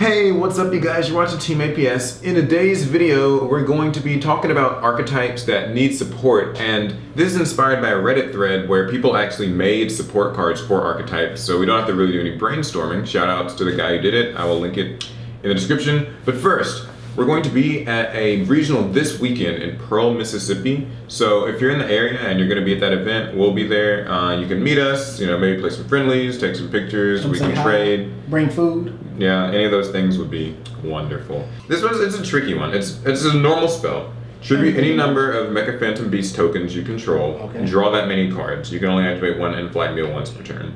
Hey, what's up you guys? You're watching Team APS. In today's video, we're going to be talking about archetypes that need support, and this is inspired by a Reddit thread where people actually made support cards for archetypes, so we don't have to really do any brainstorming. Shout outs to the guy who did it. I will link it in the description. But first, we're going to be at a regional this weekend in Pearl, Mississippi. So if you're in the area and you're going to be at that event, we'll be there. You can meet us, maybe play some friendlies, take some pictures, we can trade. Bring food. Yeah, any of those things would be wonderful. This it's a tricky one. It's a normal spell. Tribute any number of Mecha Phantom Beast tokens you control, and draw that many cards. You can only activate one in-flight meal once per turn.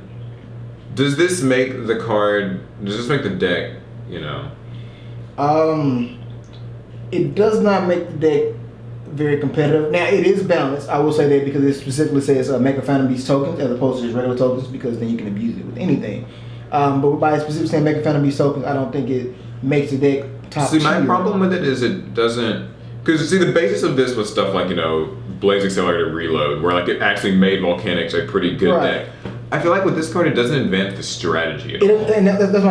Does this make the deck, It does not make the deck very competitive. Now, it is balanced. I will say that because it specifically says Mecha Phantom Beast tokens as opposed to just regular tokens, because then you can abuse it with anything. But by specifically saying Mecha Phantom Beast tokens, I don't think it makes the deck top tier. My problem with it is it doesn't... Because, the basis of this was stuff like, Blaze Accelerator Reload, where, it actually made Volcanics a pretty good deck. I feel like with this card, it doesn't advance the strategy at all.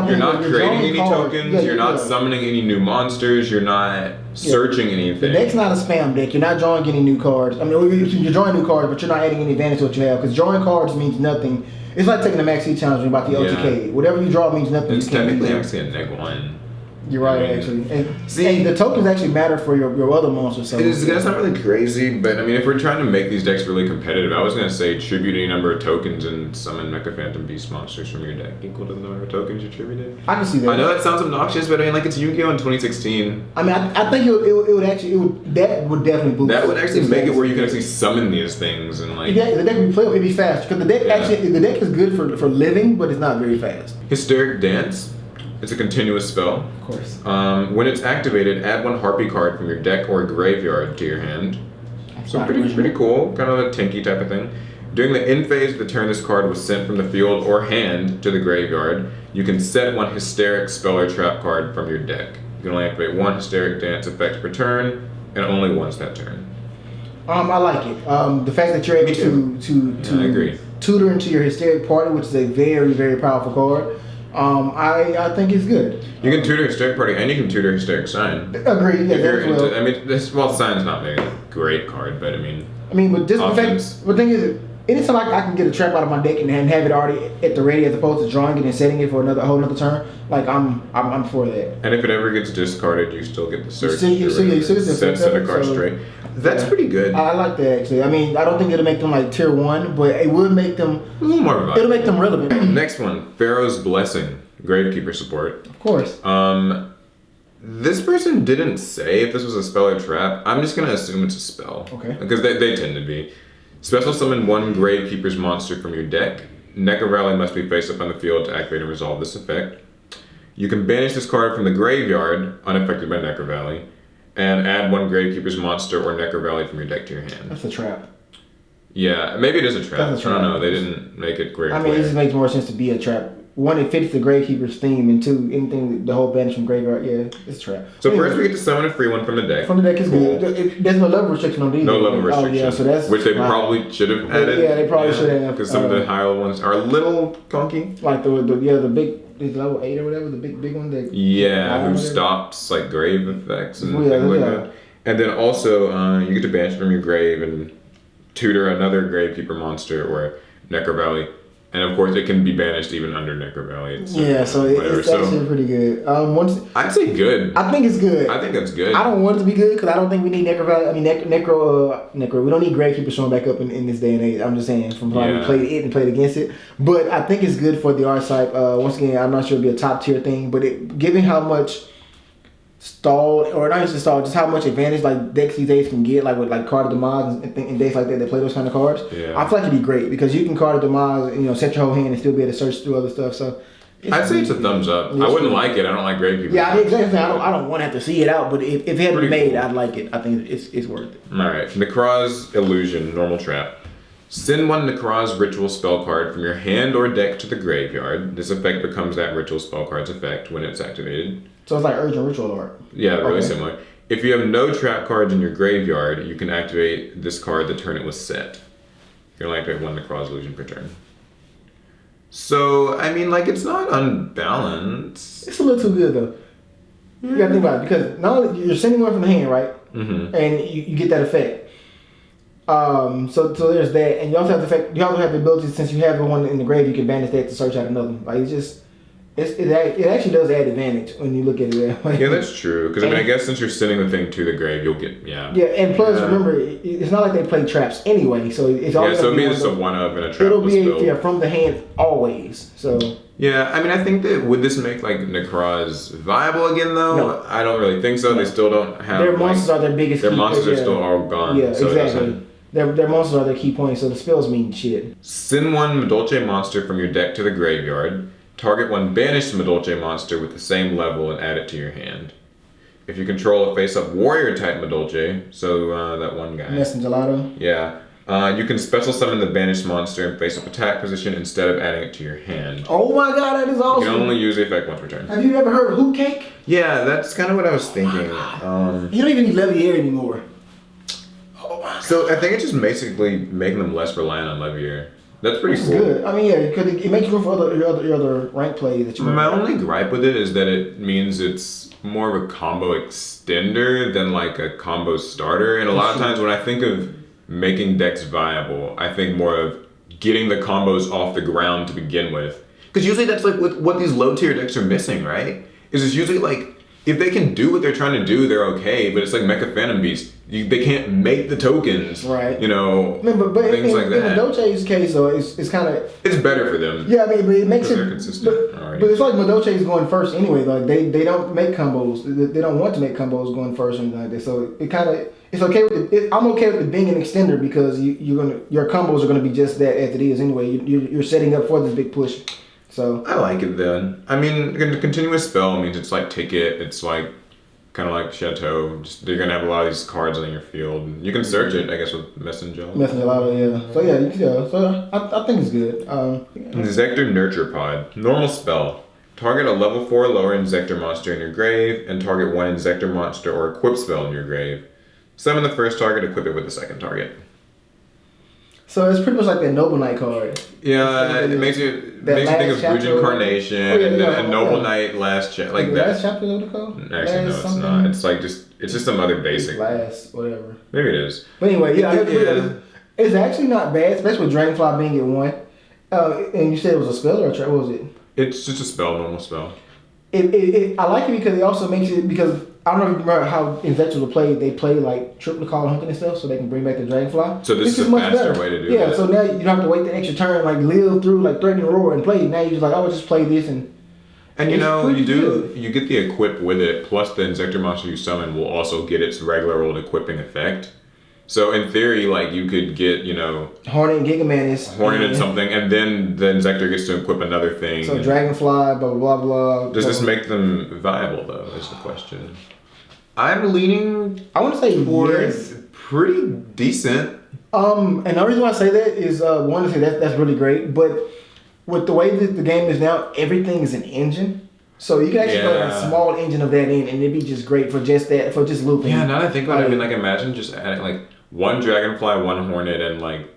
You're not creating any tokens, you're not summoning any new monsters, you're not searching anything. The deck's not a spam deck. You're not drawing any new cards. I mean, you're drawing new cards, but you're not adding any advantage to what you have, because drawing cards means nothing. It's like taking the Max C challenge about the OTK. Yeah. Whatever you draw means nothing. It's technically actually a neg 1. You're right, actually. And the tokens actually matter for your other monsters. So that's not really crazy, but if we're trying to make these decks really competitive, I was going to say tribute any number of tokens and summon Mecha Phantom Beast monsters from your deck equal to the number of tokens you tributed. I can see that. I know that sounds obnoxious, but it's Yu-Gi-Oh! In 2016. I think that would definitely boost. That would actually make it where you can actually summon these things and the deck would be playable. It'd be fast because the deck is good for living, but it's not very fast. Hysteric Dance. It's a continuous spell. Of course. When it's activated, add one Harpy card from your deck or graveyard to your hand. So pretty cool, kind of a Tinky type of thing. During the end phase of the turn this card was sent from the field or hand to the graveyard, you can set one Hysteric Spell or Trap card from your deck. You can only activate one Hysteric Dance effect per turn, and only once that turn. I like it. The fact that you're able to I agree. Tutor into your Hysteric Party, which is a very, very powerful card. I think it's good. You can tutor Hysteric Party and you can tutor Hysteric Sign. Agree. Yeah, Sign's not a great card, but but just the thing is, anytime I can get a trap out of my deck and have it already at the ready, as opposed to drawing it and setting it for a whole another turn, I'm for that. And if it ever gets discarded, you still get the search. Set a card straight. That's pretty good. I like that actually. I don't think it'll make them like tier 1, but it would make them a little more viable. It'll make them relevant. Next one, Pharaoh's Blessing, Gravekeeper support. Of course. This person didn't say if this was a spell or trap. I'm just gonna assume it's a spell. Okay. Because they tend to be. Special summon one Gravekeeper's monster from your deck. Necro Valley must be face up on the field to activate and resolve this effect. You can banish this card from the graveyard, unaffected by Necro Valley, and add one Gravekeeper's monster or Necro Valley from your deck to your hand. That's a trap. Yeah, maybe it is a trap. That's a trap. I don't know. They didn't make it great. It just makes more sense to be a trap. One, it fits the Gravekeeper's theme, and two, anything the whole banish from graveyard, it's a trap. So first we get to summon a free one from the deck. From the deck is good. There's no level restriction on these. No level restriction. Oh, yeah, so that's which they probably should have added. Yeah, they probably should have. Because some of the higher ones are a little clunky. Like the big. Is level 8 or whatever, the big one that who stops grave effects and things like that. And then also you get to banish from your grave and tutor another Gravekeeper monster or Necro Valley. And of course it can be banished even under Necro Valley. So it's actually pretty good. I'd say good. I think it's good. I think that's good. I don't want it to be good because I don't think we need Necro Valley. Necro. We don't need Gravekeeper showing back up in this day and age. I'm just saying from how we played it and played against it. But I think it's good for the archetype. Once again, I'm not sure it'll be a top tier thing, but given how much stalled, or not just stalled, just how much advantage decks these days can get, with card of demise and decks like that play those kind of cards. Yeah. I feel like it'd be great because you can card of demise, set your whole hand and still be able to search through other stuff. So I'd say it's a thumbs up. I wouldn't like it. I don't like Gravekeeper. Yeah, exactly. I don't want to have to see it out, but if it had been made, I'd like it. I think it's worth it. All right, Necroz Illusion, normal trap. Send one Necroz ritual spell card from your hand or deck to the graveyard. This effect becomes that ritual spell card's effect when it's activated. So it's like Urgent Ritual Art. Yeah, really similar. If you have no trap cards in your graveyard, you can activate this card the turn it was set. You can only activate one Necroz Illusion per turn. So, it's not unbalanced. It's a little too good, though. You gotta think about it because not only you're sending one from the hand, right? Mm-hmm. And you get that effect. So there's that, and you also have the fact you also have the ability since you have the one in the grave, you can banish that to search out another. Like it actually does add advantage when you look at it that way. Yeah, that's true. Because I guess since you're sending the thing to the grave, you'll get Yeah, and plus remember, it's not like they play traps anyway, so it's always so it means it's a one-up and a trap. It'll be from the hand always. So yeah, I mean, I think that would this make like Necroz viable again though? No. I don't really think so. No. They still don't have their monsters are their biggest. Their monsters are still all gone. Yeah, so exactly. Their monsters are their key points, so the spells mean shit. Send one Madolche monster from your deck to the graveyard. Target one banished Madolche monster with the same level and add it to your hand. If you control a face-up warrior type Madolche, so that one guy. Messengelado. Yeah. You can special summon the banished monster in face-up attack position instead of adding it to your hand. Oh my god, that is awesome. You can only use the effect once per turn. Have you ever heard of Hoot Cake? Yeah, that's kind of what I was thinking. You don't even need Levier anymore. So I think it's just basically making them less reliant on Levier. That's pretty cool. Good. I mean, yeah, because it makes room for your other rank play that you want. My only gripe with it is that it means it's more of a combo extender than like a combo starter. And a lot of times when I think of making decks viable, I think more of getting the combos off the ground to begin with. Because usually that's like what these low tier decks are missing, right? Is it's usually like, if they can do what they're trying to do, they're okay. But it's like Mecha Phantom Beast. They can't make the tokens, right? You know, but things like that. In Madolche's case, though, it's kind of... It's better for them. Yeah, I mean, but it makes it... They're consistent but it's like Madolche's going first anyway. Like, they don't make combos. They don't want to make combos going first or anything like that. So it kind of... It's okay with I'm okay with it being an extender because your combos are going to be just that as it is anyway. You're setting up for this big push. So I like it then. I mean, continuous spell means it's like ticket. It's like kind of like Chateau. Just you're gonna have a lot of these cards on your field. You can search it, I guess, with Messenger. Yeah. So yeah. So I think it's good. Zector Nurture Pod. Normal spell. Target a level 4 or lower Inzector monster in your grave, and target one Inzector monster or equip spell in your grave. Summon the first target, equip it with the second target. So it's pretty much like that Noble Knight card. Yeah, it makes you think of Brujin Carnation and Noble Knight Last Chapter. Like that. Last Chapter, what it called? Actually, no, it's not. It's like it's just some other basic. Last, whatever. Maybe it is. But anyway, it's actually not bad, especially with Dragonfly being at 1. And you said it was a spell or a trap? What was it? It's just a spell, normal spell. I like it because it also makes it because. I don't know if you remember how Inzectors will play. They play like triple call hunting and stuff, so they can bring back the Dragonfly. So this is a faster way to do it. Yeah, so now you don't have to wait the extra turn, like live through, like threatening roar and play. Now you just like, I would just play this and you know you get the equip with it. Plus the Inzector monster you summon will also get its regular old equipping effect. So in theory, like you could get Hornet and Gigamantis, Hornet and something, and then the Inzector gets to equip another thing. So Dragonfly, blah blah blah. Does this make them viable though? Is the question. I'm leaning. I want to say towards pretty decent. And the reason why I say that is one to say that's really great, but with the way that the game is now, everything is an engine. So you can actually put a small engine of that in, and it'd be just great for just that, for just looping. Yeah, now that I think about it, I mean, like imagine just adding like one Dragonfly, one Hornet, and like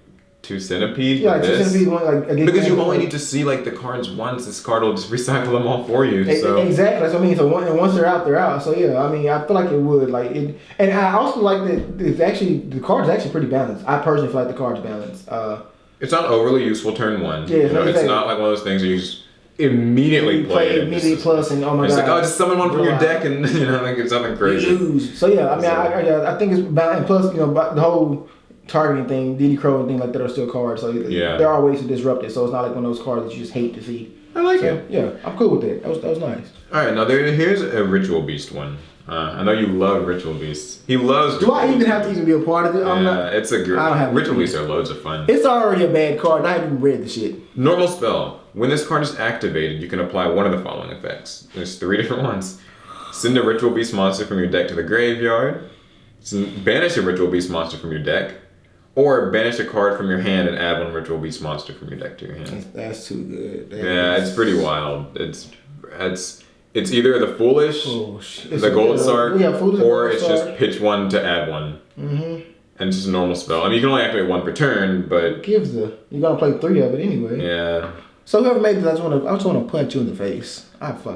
2 Centipede. Yeah, like 2 Centipede, one like because you only need to see like the cards once. This card will just recycle them all for you. So exactly, that's what I mean. So once they're out, they're out. So yeah, I mean, I feel like it would like it, and I also like that it's actually the card's actually pretty balanced. I personally feel like the card's balanced. It's not overly useful turn 1. Yeah, it's not like one of those things where you just immediately play immediately plus and oh my god, it's like just summon one from your deck and like it's nothing crazy. You lose. So yeah, I mean, I think it's balanced. And plus, the whole targeting thing, DD Crow and things like that are still cards. So there are ways to disrupt it. So it's not like one of those cards that you just hate to see. I like it. Yeah, I'm cool with it. That was nice. All right, now here's a Ritual Beast one. I know you love Ritual Beasts. He loves. Do I even have to even be a part of it? It's a good. Ritual Beasts are loads of fun. It's already a bad card. I haven't even read the shit. Normal spell. When this card is activated, you can apply one of the following effects. There's 3 different ones. Send a Ritual Beast monster from your deck to the graveyard. Banish a Ritual Beast monster from your deck. Or banish a card from your hand and add one Ritual Beast monster from your deck to your hand. That's too good. It's pretty wild. It's either the Foolish, the Gold Sark, or it's just pitch one to add one. Mm-hmm. And it's just a normal spell. I mean, you can only activate 1 per turn, but... You're going to play 3 of it anyway. Yeah. So whoever made this, I just want to punch you in the face.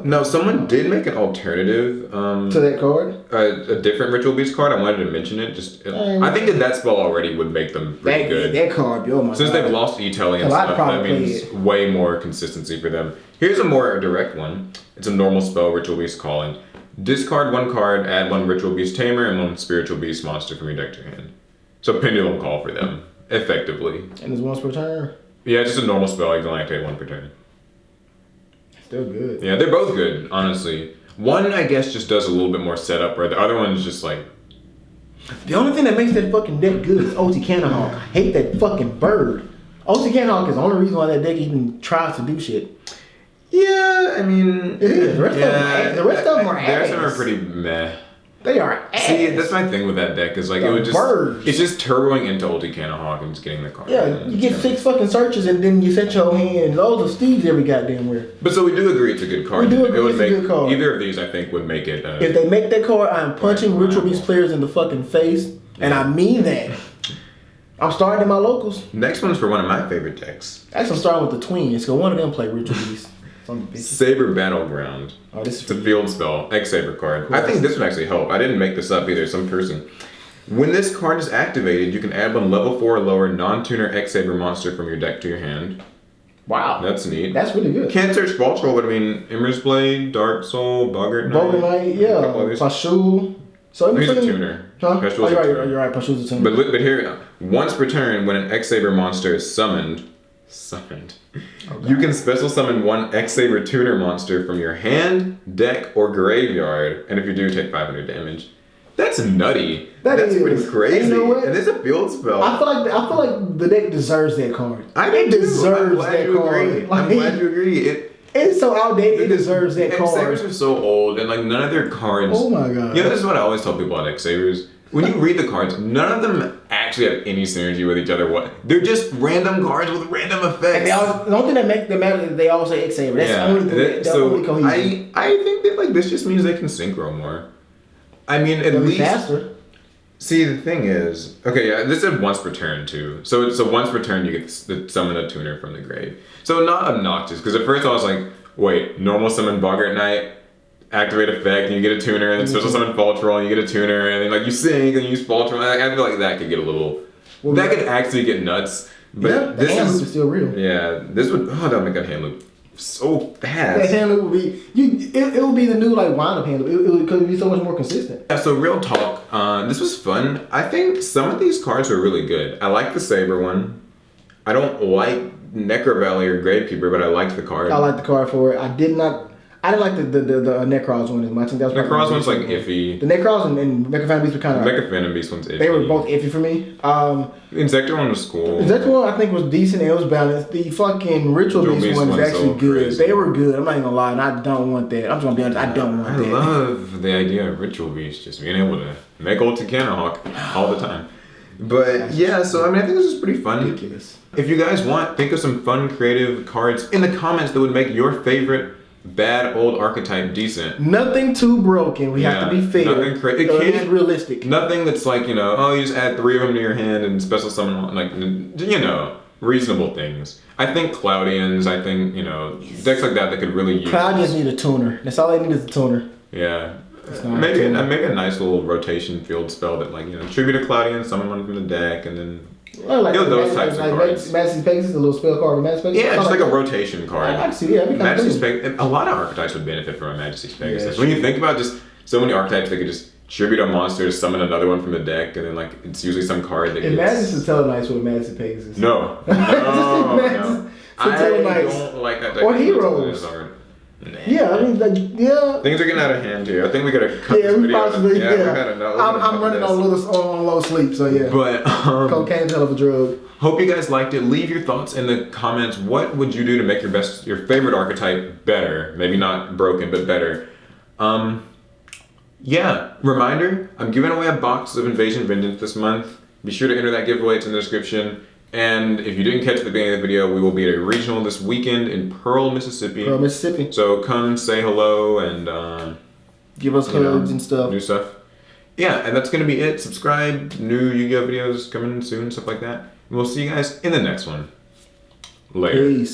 No, someone did make an alternative to that card. A different Ritual Beast card. I wanted to mention it. I think that spell already would make them pretty good. That card, oh my Since God. they've lost E-Telly and stuff, that means way more consistency for them. Here's a more direct one. It's a normal spell, Ritual Beast Calling. Discard 1 card, add 1 Ritual Beast Tamer and 1 Spiritual Beast monster from your deck to your hand. So Pendulum Call for them, effectively. And it's once per turn? Yeah, just a normal spell. You can only activate 1 per turn. Still good. Yeah, they're both good, honestly. One, I guess, just does a little bit more setup, where the other one is just like... The only thing that makes that fucking deck good is OT Cannonhawk. I hate that fucking bird. OT Cannonhawk is the only reason why that deck even tries to do shit. Yeah, I mean... It is. The rest of them are ass. The rest of them are pretty meh. They are ass. See, that's my thing with that deck, is like, it would just... Birds. It's just turboing into Ulti Cannonhawk and just getting the card. Yeah, you get 6 fucking searches and then you set your hand loads of Steves every goddamn where. But so we do agree it's a good card. We do agree it's a good card. Either of these, I think, would make it... if they make that card, I'm punching Ritual Beast players in the fucking face. And I mean that. I'm starting in my locals. Next one's for one of my favorite decks. Actually, I'm starting with the twins, because one of them play Ritual Beast. Saber Battleground. Oh, this is it's a field spell, X-Saber card. I think this would actually help. I didn't make this up either, some person. When this card is activated, you can add 1 level 4 or lower non-tuner X-Saber monster from your deck to your hand. Wow. That's neat. That's really good. Can't search Vault Troll, but I mean, Ember's Blade, Dark Soul, Boggart Knight. yeah. Pashul. So he's a tuner. Huh? Oh, you're right. Pashul's a tuner. But here, once per turn, when an X-Saber monster is summoned, you can special summon 1 X-Saber tuner monster from your hand, deck, or graveyard, and if you do, take 500 damage. That's nutty. That's pretty crazy. And you know what? And it's a field spell. I feel like the deck deserves that card. It deserves that card. I'm glad you agree. It's so outdated. It deserves that card. X-Sabers are so old, and like none of their cards. Oh my God. You know, this is what I always tell people about X-Sabers. When you read the cards, none of them actually have any synergy with each other. They're just random cards with random effects. The only thing that makes them matter is they all say X-Saber. That's the only cohesion. I think that like this just means they can synchro more. I mean, at least faster. See, the thing is, okay, yeah, this is once per turn too. So once per turn you get to summon a tuner from the grave. So not obnoxious, because at first I was like, wait, normal summon Boggart Knight, activate effect, and you get a tuner, and then special summon Fall Troll, and you get a tuner, and then like you sink, and you use Fall Troll. I feel like that could get a little, that could actually get nuts. But yeah, the hand loop is still real. Yeah, this would, that'll make that hand loop so fast. That hand loop would be, it would be the new like wind up hand loop. It could be so much more consistent. Yeah, so real talk, this was fun. I think some of these cards are really good. I like the Saber one. I don't like Necro Valley or Gravekeeper, but I liked the card. I like the card for it. I didn't like the Necros one as much. I think that was Necros one's like iffy. The Necros and Mecha Phantom Beast were kind of... Mecha Phantom Beast one's iffy. They were both iffy for me. Insector one was cool. Insector one I think was decent and it was balanced. The fucking Ritual Beast one is actually good. Crazy. They were good. I'm not even gonna lie, and I don't want that. I'm just gonna be honest, I don't want that. I love the idea of Ritual Beast just being able to make Ulti Cannonhawk all the time. But yeah, so I mean, I think this is pretty fun. Ridiculous. If you guys want, think of some fun, creative cards in the comments that would make your favorite bad old archetype decent. Nothing too broken. We have to be fair. Nothing crazy. It is realistic. Nothing that's like, you know, oh, you just add 3 of them to your hand and special summon one. Like, you know, reasonable things. I think Cloudians, I think, you know, decks like that could really use. Cloudians need a tuner. That's all they need is a tuner. Yeah. Maybe a nice little rotation field spell that, like, you know, tribute a Cloudian, summon one from the deck, and then those types of cards. Majesty Pegasus, a little spell card with Majesty Pegasus. Yeah, just like a rotation card. I see, yeah. Majesty Pegasus, a lot of archetypes would benefit from a Majesty Pegasus. When you think about just so many archetypes, they could just tribute a monster to summon another one from the deck, and then like it's usually some card that gets... Majesty Tellarknights with a Majesty Pegasus. No. I don't like that deck. Or Heroes. Yeah, I mean, things are getting out of hand here. I think we gotta cut this video. Possibly, I'm running on low sleep, so yeah. But cocaine's a hell of a drug. Hope you guys liked it. Leave your thoughts in the comments. What would you do to make your favorite archetype better? Maybe not broken, but better. Yeah. Reminder: I'm giving away a box of Invasion Vengeance this month. Be sure to enter that giveaway. It's in the description. And if you didn't catch the beginning of the video, we will be at a regional this weekend in Pearl, Mississippi. So come say hello and give us hugs and stuff. New stuff. Yeah, and that's going to be it. Subscribe. New Yu-Gi-Oh videos coming soon, stuff like that. And we'll see you guys in the next one. Later. Peace.